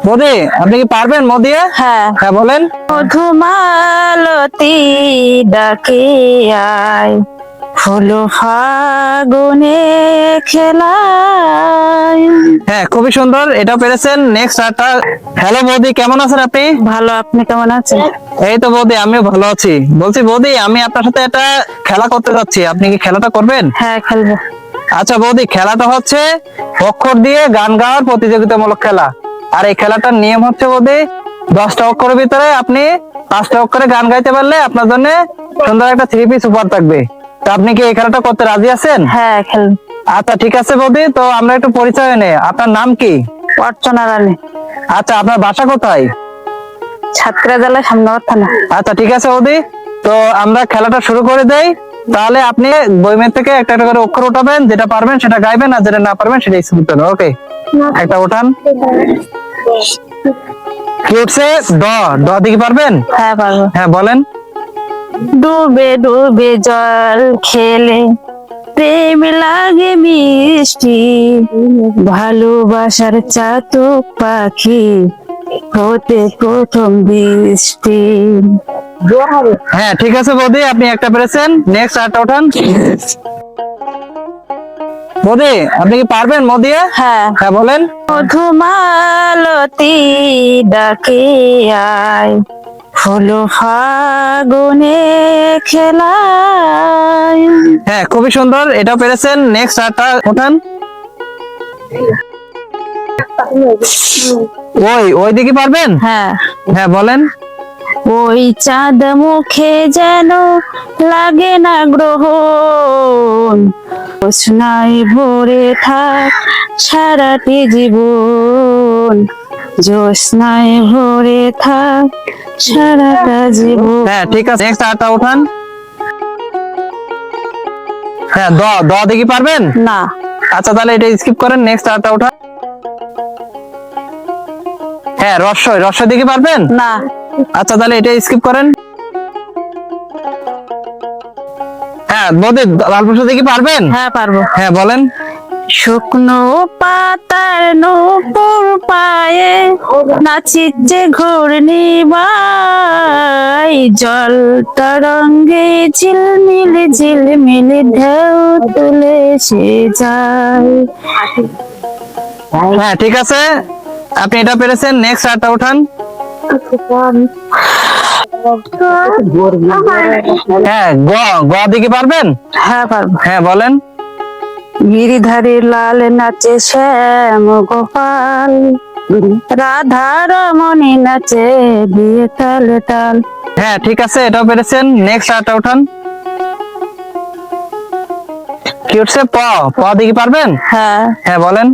বৌদি আপনি কি পারবেন মোদি? হ্যাঁ হ্যাঁ বলেন। মধুমালতী ডাকে আয়, হলো ফাগুনে খেলায়। হ্যাঁ খুবই সুন্দর, এটা পেরেছেন। নেক্সট আরটা। হ্যালো বৌদি, কেমন আছেন আপনি? ভালো, আপনি কেমন আছেন? এই তো বৌদি, আমিও ভালো আছি। বলছি বৌদি, আমি আপনার সাথে একটা খেলা করতে যাচ্ছি, আপনি কি খেলাটা করবেন? হ্যাঁ, খেলবো। আচ্ছা বৌদি, খেলাটা হচ্ছে অক্ষর দিয়ে গান গাওয়ার প্রতিযোগিতামূলক খেলা। আর এই খেলাটার নিয়ম হচ্ছে বৌদি, 10টা অক্ষরের ভিতরে আপনি 5টা অক্ষরে গান গাইতে পারলে আপনার জন্য সুন্দর একটা 3 পিস উপহার থাকবে। তো আপনি কি এই খেলাটা করতে রাজি আছেন? হ্যাঁ, খেলবো। আচ্ছা ঠিক আছে বৌদি, তো আমরা একটু পরিচয় নেই। আপনার নাম কি? অর্চনা রানী, আচ্ছা আপনার বাসা কোথায়? সাতক্ষীরা জেলা সামনগর থানা। আচ্ছা ঠিক আছে বৌদি, তো আমরা খেলাটা শুরু করে দেই। তাহলে আপনি বইমের থেকে একটা একটা করে অক্ষর উঠাবেন, যেটা পারবেন সেটা গাইবেন, আর যেটা না পারবেন সেটা স্কিপ করবেন। ওকে, একটা উঠান। কি উঠছে? ড। ড দিকে পারবেন? হ্যাঁ, পারবো। হ্যাঁ বলেন। ডুবে ডুবে জল খেলে প্রেম লাগে মিষ্টি, ভালোবাসার চাতক পাখি হতে প্রথম বৃষ্টি। হ্যাঁ ঠিক আছে বৌদি, আপনি একটা পেরেছেন। নেক্সট আরটা উঠান। বৌদি আপনি কি পারবেন মোদি? হ্যাঁ। হ্যাঁ বলেন। মধুমালতী ডাকে আয়, হলো ফাগুনে খেলায়। হ্যাঁ খুবই সুন্দর, এটা পেরেছেন। নেক্সট আরটা উঠান। ওই ওই দিকে পারবেন? হ্যাঁ। হ্যাঁ বলেন। ওই চাঁদ মুখে যেন লাগে না গ্রহণ, জ্যোৎস্নায় ভরে থাক সারাটি জীবন, জ্যোৎস্নায় ভরে থাক সারাটা জীবন। হ্যাঁ ঠিক আছে, নেক্সট আরটা উঠান। হ্যাঁ দ। দ দিকে পারবেন? না। আচ্ছা তাহলে এটা স্কিপ করেন। নেক্সট আরটা উঠান। হ্যাঁ রস্বই। রস্বই দিকে পারবেন? না। আচ্ছা তাহলে এটা স্কিপ করেন। হ্যাঁ বৌদি, লালপুষা দিকে পারবেন? হ্যাঁ, পারবো। হ্যাঁ বলেন। শুকনো পাতার নূপুর পায়ে নাচিছে ঘূর্ণি বাই, জল তরঙ্গে ঝিলমিল ঝিলমিল ঢেউ তুলে সে যায়। হ্যাঁ ঠিক আছে, আপনি এটা পেরেছেন। নেক্সট আরটা উঠান। হ্যাঁ গ। গ দিকে পারবেন? হ্যাঁ, পারবো। হ্যাঁ বলেন। গিরিধারী লাল নাচে শ্যাম গোপাল, রাধা রমণী নাচে দিয়ে তাল তাল। হ্যাঁ ঠিক আছে, এটাও পেরেছেন। নেক্সট আরটা উঠান। কি উঠছে? প। প দিকে পারবেন? হ্যাঁ। হ্যাঁ বলেন।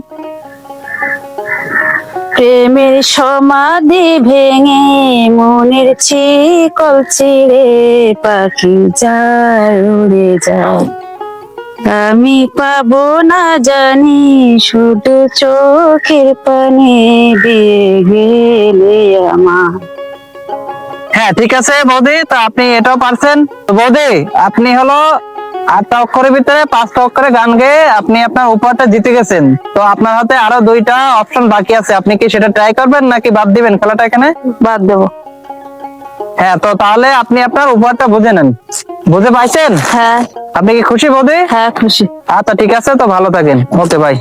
প্রেমের সমাধি ভেঙে মনের চিকল ছিঁড়ে পাখি যায় উড়ে যায়, আমি পাবো না জানি শুধু চোখের পানি দিয়ে গেলে আমার। হ্যাঁ ঠিক আছে বৌদি, তো আপনি এটাও পারছেন। তো বৌদি আপনি হলো 8টা অক্ষরের ভিতরে 5টা অক্ষরে গান গেয়ে আপনি আপনার উপহারটা জিতে গেছেন। তো আপনার হাতে আরো 2টা অপশন বাকি আছে, আপনি কি সেটা ট্রাই করবেন নাকি বাদ দিবেন খেলাটা এখানে? বাদ দেবো। হ্যাঁ, তো তাহলে আপনি আপনার উপহারটা বুঝে নেন। বুঝে পাইছেন? হ্যাঁ। আপনি কি খুশি বৌদি? হ্যাঁ, খুশি। আচ্ছা ঠিক আছে, তো ভালো থাকেন। Okay bye.